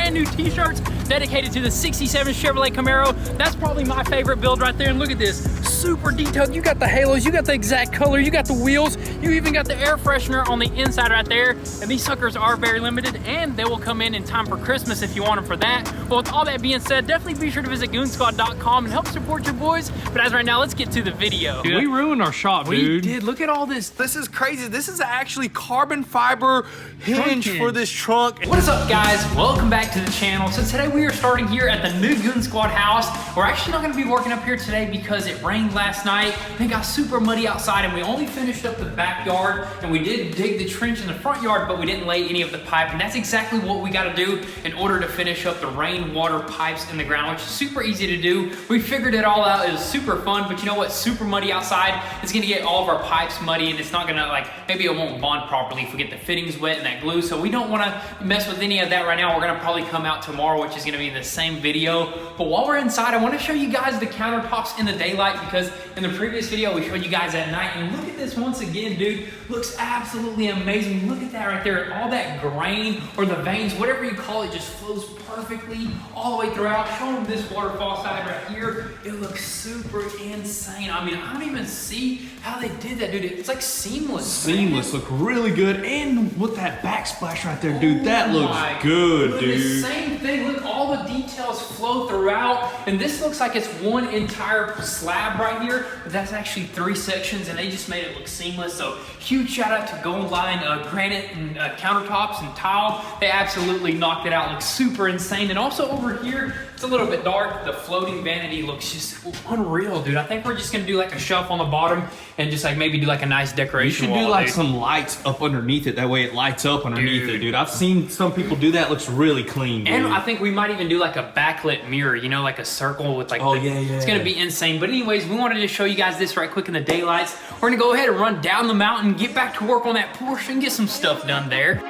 brand new t-shirts dedicated to the 67 Chevrolet Camaro. That's probably my favorite build right there. And look at this, super detailed. You got the halos, you got the exact color, you got the wheels, you even got the air freshener on the inside right there. And these suckers are very limited, and they will come in time for Christmas if you want them for that. But with all that being said, definitely be sure to visit Goonzquad.com and help support your boys. But as right now, let's get to the video. We ruined our shop, dude. We did. Look at all this. This is crazy. This is actually carbon fiber hinge for this trunk. What is up, guys? Welcome back to the channel. So today we are starting here at the new Goonzquad house. We're actually not going to be working up here today because it rained last night and it got super muddy outside, and we only finished up the backyard, and we did dig the trench in the front yard, but we didn't lay any of the pipe, and that's exactly what we got to do in order to finish up the rainwater pipes in the ground, which is super easy to do. We figured it all out. It was super fun, but you know what? Super muddy outside. It's going to get all of our pipes muddy, and it's not going to, like, maybe it won't bond properly if we get the fittings wet and that glue, so we don't want to mess with any of that right now. We're going to probably come out tomorrow, which is going to be in the same video. But while we're inside, I want to show you guys the countertops in the daylight, because in the previous video we showed you guys at night, and look at this once again, dude. Looks absolutely amazing. Look at that right there. All that grain or the veins, whatever you call it, just flows perfectly all the way throughout. Show them this waterfall side right here. It looks super insane. I mean, I don't even see how they did that, dude. It's like seamless. Seamless, look really good. And with that backsplash right there, dude, that looks good, dude. Same thing. Look, all the details flow throughout. And this looks like it's one entire slab right here, but that's actually 3 sections, and they just made it look seamless. So huge shout out to Gold Line Granite and countertops and tile. They absolutely knocked it out. Looks super insane. And also over here, it's a little bit dark. The floating vanity looks just unreal, dude. I think we're just gonna do like a shelf on the bottom and just like maybe do like a nice decoration wall. You should do like some lights up underneath it. That way it lights up underneath it, dude. I've seen some people do that. It looks really clean, dude. And I think we might even do like a backlit mirror, you know, like a circle with like, it's gonna be insane. But anyways, we wanted to show you guys this right quick in the daylights. We're gonna go ahead and run down the mountain, get back to work on that Porsche and get some stuff done there.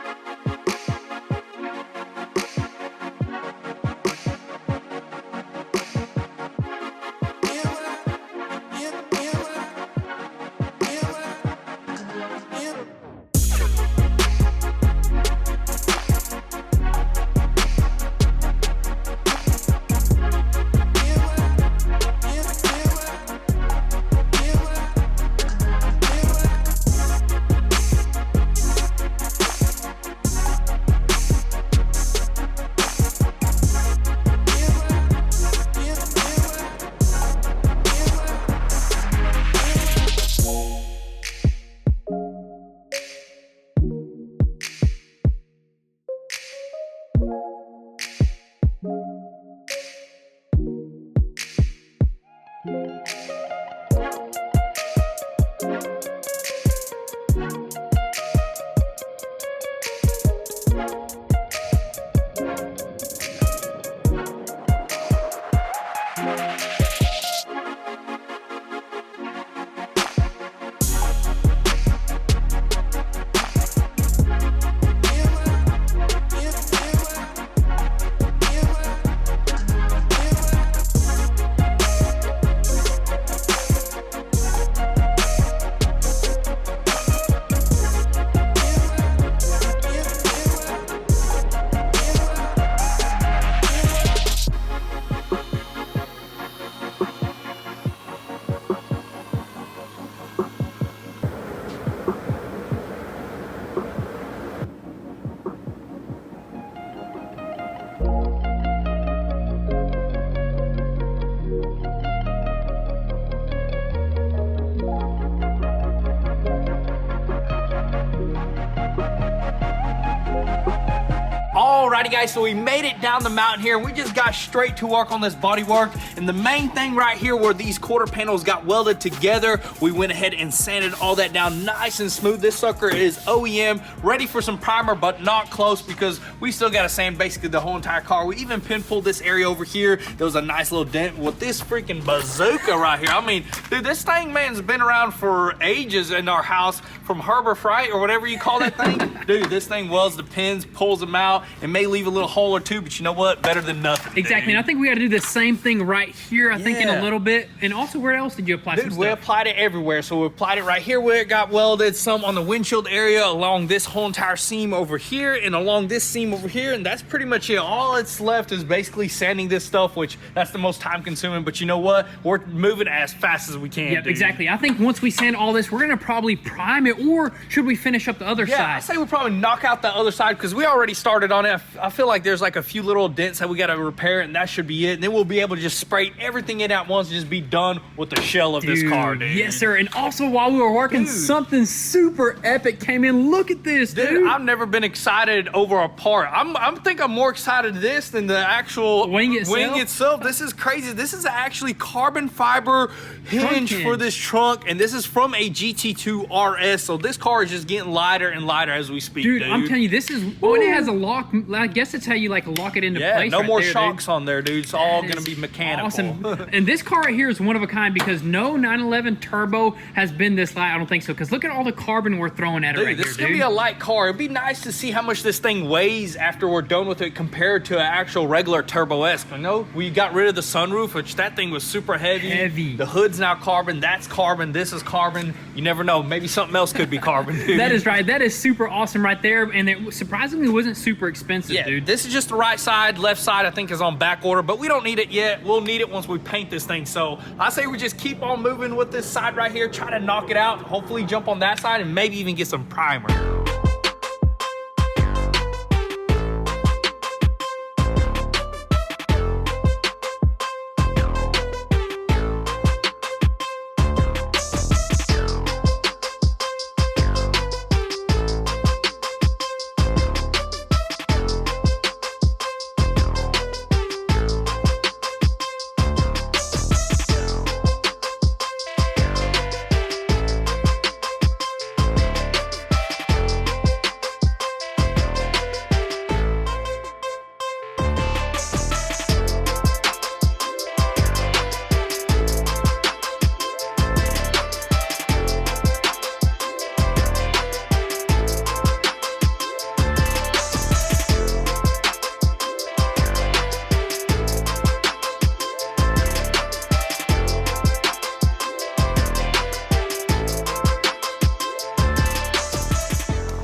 Alrighty guys, so we made it down the mountain here. We just got straight to work on this bodywork, and the main thing right here where these quarter panels got welded together, we went ahead and sanded all that down nice and smooth. This sucker is OEM, ready for some primer, but not close because we still got to sand basically the whole entire car. We even pin pulled this area over here. There was a nice little dent with this freaking bazooka right here. I mean, dude, this thing, man's been around for ages in our house, from Harbor Freight or whatever you call that thing. Dude, this thing welds the pins, pulls them out, and made leave a little hole or two, but you know what? Better than nothing. Exactly, dude. and I think we got to do the same thing right here, I think, in a little bit. And also, where else did you apply some Dude, we stuff? applied it everywhere. So we applied it right here where it got welded, some on the windshield area, along this whole entire seam over here, and along this seam over here, and that's pretty much it. All it's left is basically sanding this stuff, which that's the most time consuming, but you know what? We're moving as fast as we can. Yep, dude. exactly. I think once we sand all this, we're gonna probably prime it, or should we finish up the other Yeah, I side? say we'll probably knock out the other side because we already started on it. I feel like there's like a few little dents that we got to repair, and that should be it. And then we'll be able to just spray everything in at once and just be done with the shell of this car, dude. Yes, sir. And also, while we were working, Dude. something super epic came in. Look at this, dude. I've never been excited over a part. I think I'm more excited this than the actual Wing itself? This is crazy. This is actually carbon fiber hinge hinge. for this trunk, and this is from a GT2 RS. So this car is just getting lighter and lighter as we speak, dude. I'm telling you, this is when it has a lock. I guess it's how you like lock it into place. No right more there, shocks dude. on there, dude. It's all That gonna is be mechanical. Awesome. And this car right here is one of a kind because no 911 turbo has been this light. I don't think so. Because look at all the carbon we're throwing at it Dude, right this here, is gonna dude. be a light car. It'd be nice to see how much this thing weighs after we're done with it compared to an actual regular Turbo S. I know we got rid of the sunroof, which that thing was super heavy. The hood's now carbon. That's carbon. This is carbon. You never know. Maybe something else could be carbon, dude. That is right. That is super awesome right there. And it surprisingly wasn't super expensive, Yeah, dude. this is just the right side. Left side, I think, is on back order, but we don't need it yet. We'll need it once we paint this thing. So I say we just keep on moving with this side right here, try to knock it out, hopefully jump on that side, and maybe even get some primer.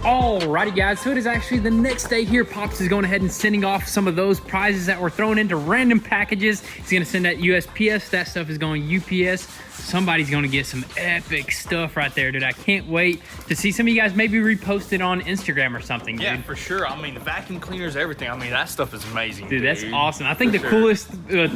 Alrighty guys, so it is actually the next day here. Pops is going ahead and sending off some of those prizes that were thrown into random packages. He's gonna send that USPS, that stuff is going UPS. Somebody's gonna get some epic stuff right there, dude. I can't wait to see some of you guys maybe repost it on Instagram or something, dude. Yeah, for sure. I mean, the vacuum cleaners, everything. I mean, that stuff is amazing, Dude, that's awesome. I think For the sure. coolest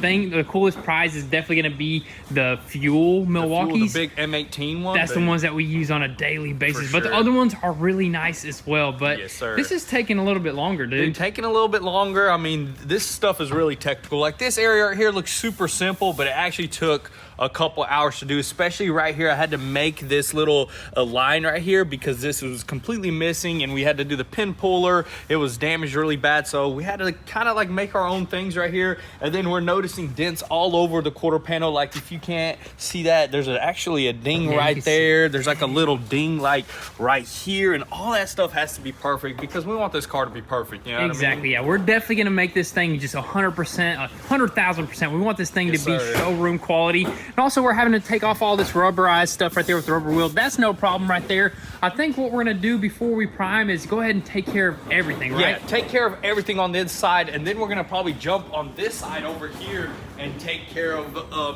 thing, the coolest prize is definitely gonna be the fuel Milwaukee's. The big M18 one. That's the ones that we use on a daily basis. But the sure. other ones are really nice as well. But Yes, sir. this is taking a little bit longer, dude. Dude, taking a little bit longer. I mean, this stuff is really technical. Like this area right here looks super simple, but it actually took a couple hours to do, especially right here. I had to make this little line right here because this was completely missing, and we had to do the pin puller. It was damaged really bad, so we had to kind of like make our own things right here. And then we're noticing dents all over the quarter panel. Like if you can't see that, there's actually a ding right there. There's like a little ding like right here, and all that stuff has to be perfect because we want this car to be perfect. You know what I mean? Exactly. Yeah, we're definitely gonna make this thing just 100%, 100,000%. We want this thing Yes, to be sir. showroom quality. And also, we're having to take off all this rubberized stuff right there with the rubber wheel. That's no problem right there. I think what we're gonna do before we prime is go ahead and take care of everything, right? Yeah, take care of everything on this side, and then we're gonna probably jump on this side over here and take care of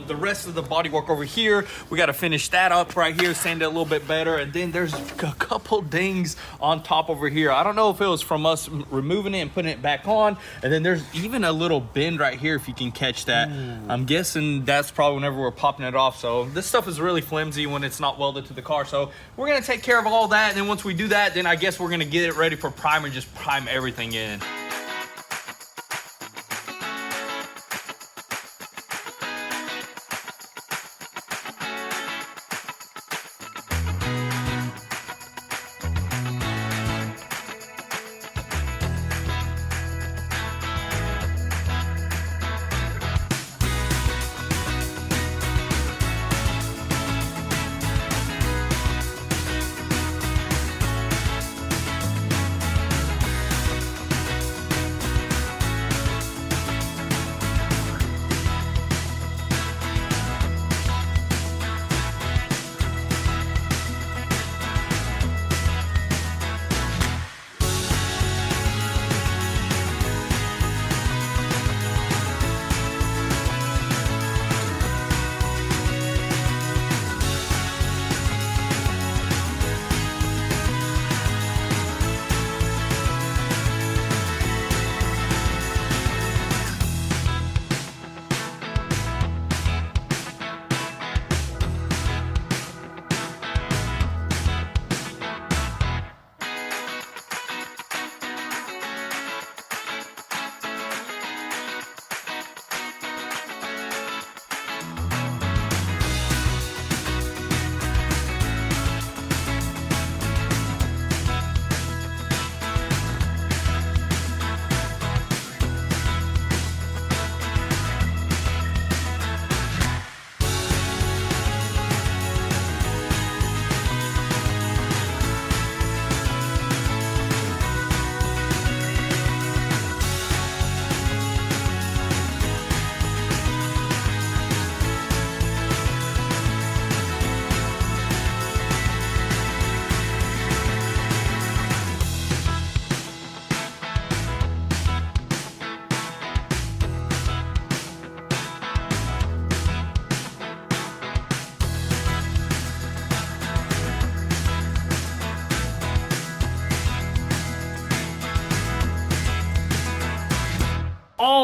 the rest of the bodywork over here. We gotta finish that up right here, sand it a little bit better, and then there's a couple dings on top over here. I don't know if it was from us removing it and putting it back on, and then there's even a little bend right here if you can catch that. I'm guessing that's probably whenever we're popping it off. So this stuff is really flimsy when it's not welded to the car. So we're gonna take care of all that, and then once we do that, then I guess we're gonna get it ready for primer, just prime everything in.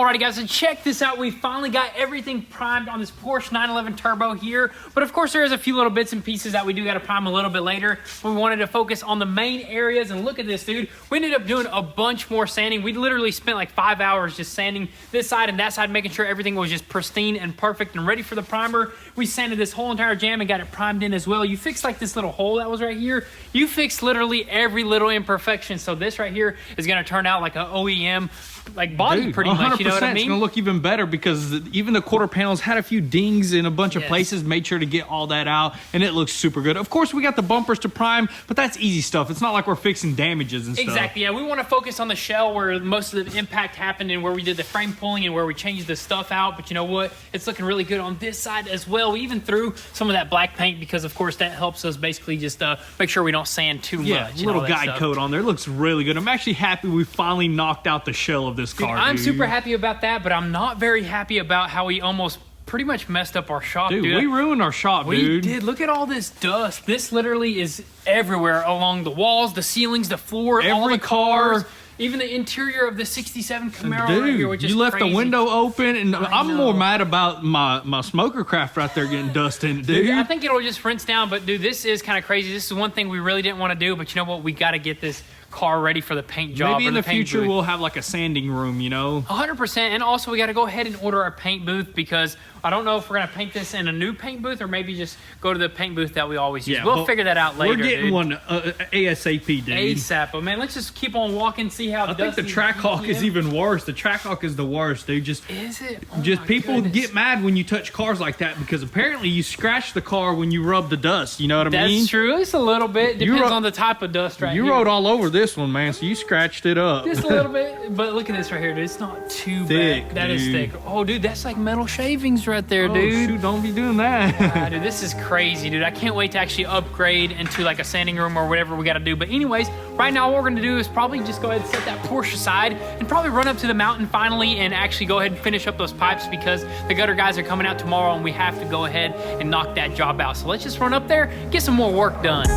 Alrighty guys, so check this out. We finally got everything primed on this Porsche 911 Turbo here. But of course there is a few little bits and pieces that we do got to prime a little bit later. We wanted to focus on the main areas, and look at this, dude. We ended up doing a bunch more sanding. We literally spent like 5 hours just sanding this side and that side, making sure everything was just pristine and perfect and ready for the primer. We sanded this whole entire jam and got it primed in as well. You fixed like this little hole that was right here. You fixed literally every little imperfection. So this right here is going to turn out like an OEM like body, dude, pretty much, you know what I mean? It's gonna look even better because even the quarter panels had a few dings in a bunch of places. Made sure to get all that out, and it looks super good. Of course, we got the bumpers to prime, but that's easy stuff. It's not like we're fixing damages and stuff. Exactly, yeah. We want to focus on the shell where most of the impact happened and where we did the frame pulling and where we changed the stuff out. But you know what? It's looking really good on this side as well. We even threw some of that black paint because, of course, that helps us basically just make sure we don't sand too much. Yeah, little guide coat on there. It looks really good. I'm actually happy we finally knocked out the shell of this car, I'm super happy about that, but I'm not very happy about how we almost pretty much messed up our shop, dude. We ruined our shop, dude. We did. Look at all this dust. This literally is everywhere along the walls, the ceilings, the floor, all the cars. Even the interior of the 67 Camaro right here, which is you left crazy. the window open, and I'm more mad about my smoker craft right there getting dust in it, dude. I think it'll just rinse down, but dude, this is kind of crazy. This is one thing we really didn't want to do, but you know what? We got to get this car ready for the paint job. Maybe in the future we'll have like a sanding room, you know? 100%. And also we got to go ahead and order our paint booth, because I don't know if we're going to paint this in a new paint booth or maybe just go to the paint booth that we always use. We'll figure that out later. We're getting one ASAP, dude. ASAP. But man, let's just keep on walking, see how I think the Trackhawk is even worse. The Trackhawk is the worst, dude. Is it? Oh, just people get mad when you touch cars like that, because apparently you scratch the car when you rub the dust. You know what I mean? That's true. It's a little bit. Depends on the type of dust right here. You rode all over this one, man, so you scratched it up. Just a little bit. But look at this right here, dude. It's not too bad. That is thick. Oh, dude, that's like metal shavings right there, dude. Shoot, don't be doing that. Wow, dude, this is crazy, dude. I can't wait to actually upgrade into like a sanding room or whatever we got to do. But anyways, right now what we're going to do is probably just go ahead and set that Porsche aside and probably run up to the mountain finally and actually go ahead and finish up those pipes, because the gutter guys are coming out tomorrow and we have to go ahead and knock that job out. So let's just run up there, get some more work done.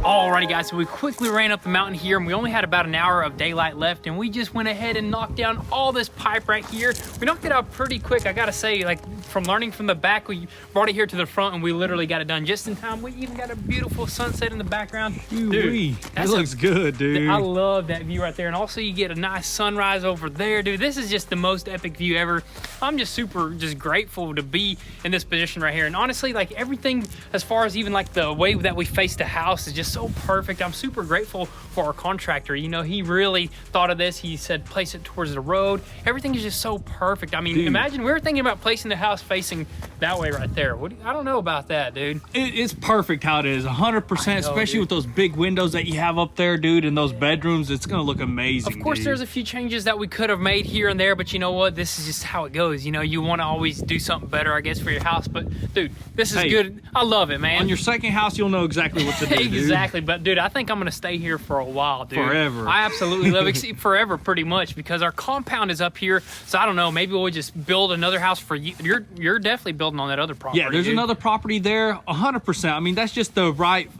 Alrighty guys, so we quickly ran up the mountain here and we only had about an hour of daylight left, and we just went ahead and knocked down all this pipe right here. We knocked it out pretty quick, I gotta say. Like, from learning from the back, we brought it here to the front and we literally got it done just in time. We even got a beautiful sunset in the background. Dude, that looks good, dude. I love that view right there. And also you get a nice sunrise over there, dude. This is just the most epic view ever. I'm just super grateful to be in this position right here. And honestly, like, everything as far as even like the way that we face the house is just so perfect. I'm super grateful for our contractor. You know, he really thought of this. He said place it towards the road. Everything is just so perfect. I mean, dude, imagine we were thinking about placing the house facing that way right there. I don't know about that, dude. It's perfect how it is, 100%, especially with those big windows that you have up there, dude, and those bedrooms. It's gonna look amazing. Of course, there's a few changes that we could have made here and there, but you know what? This is just how it goes. You know, you want to always do something better, I guess, for your house. But dude, this is good. I love it, man. On your second house, you'll know exactly what to do. Exactly. But dude, I think I'm gonna stay here for a while, dude. Forever. I absolutely love it. Forever, pretty much, because our compound is up here. So I don't know. Maybe we'll just build another house for you. you're definitely building on that other property. Yeah, there's another property there, 100%. I mean, that's just the right,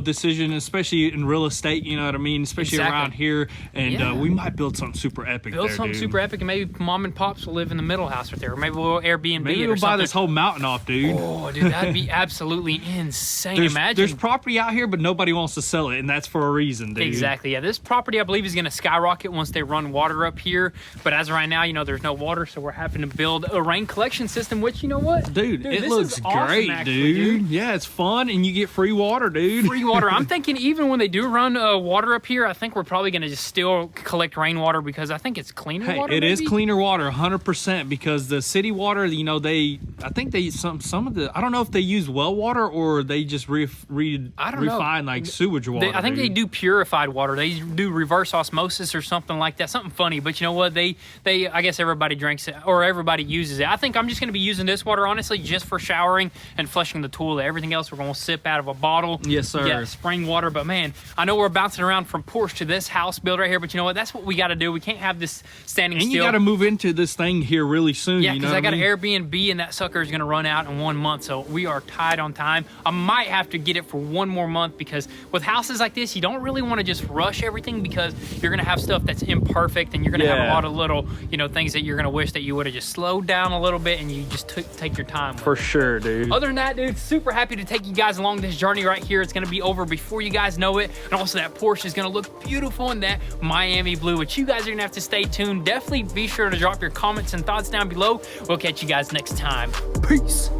decision, especially in real estate, you know what I mean? Especially around here. And we might build something super epic Build something super epic, and maybe mom and pops will live in the middle house right there. Or maybe we'll Airbnb maybe it or we'll buy something. this whole mountain off, dude. Oh, dude, that'd be absolutely insane. Imagine. There's property out here, but nobody wants to sell it, and that's for a reason, dude. Exactly, yeah. This property, I believe, is going to skyrocket once they run water up here. But as of right now, there's no water, so we're having to build a rain collection system, which, you know what? Dude, it this looks is awesome, great, actually, dude. Yeah, it's fun, and you get free water, dude. Free water. I'm thinking even when they do run water up here, I think we're probably going to just still collect rainwater because I think it's cleaner water. It is cleaner water, 100%, because the city water, I think they some of the, I don't know if they use well water or they just refine like sewage water. I think they do purified water. They do reverse osmosis or something like that. Something funny, but you know what? They I guess everybody drinks it or everybody uses it. I think I'm just going to be using this water, honestly, just for showering and flushing the toilet. Everything else we're going to sip out of a bottle. Yes, sir. Yeah, spring water. But man, I know we're bouncing around from Porsche to this house build right here, but you know what? That's what we got to do. We can't have this standing still. And you got to move into this thing here really soon. Yeah, because I got an Airbnb and that sucker is going to run out in 1 month, so we are tight on time. I might have to get it for 1 more month because with houses like this, you don't really want to just rush everything because you're going to have stuff that's imperfect and you're going to have a lot of little, things that you're going to wish that you would have just slowed down a little bit and you just take your time with For sure, dude. Other than that, dude, super happy to take you guys along this journey right here. It's going to be over before you guys know it. And also that Porsche is going to look beautiful in that Miami blue, which you guys are going to have to stay tuned. Definitely be sure to drop your comments and thoughts down below. We'll catch you guys next time. Peace.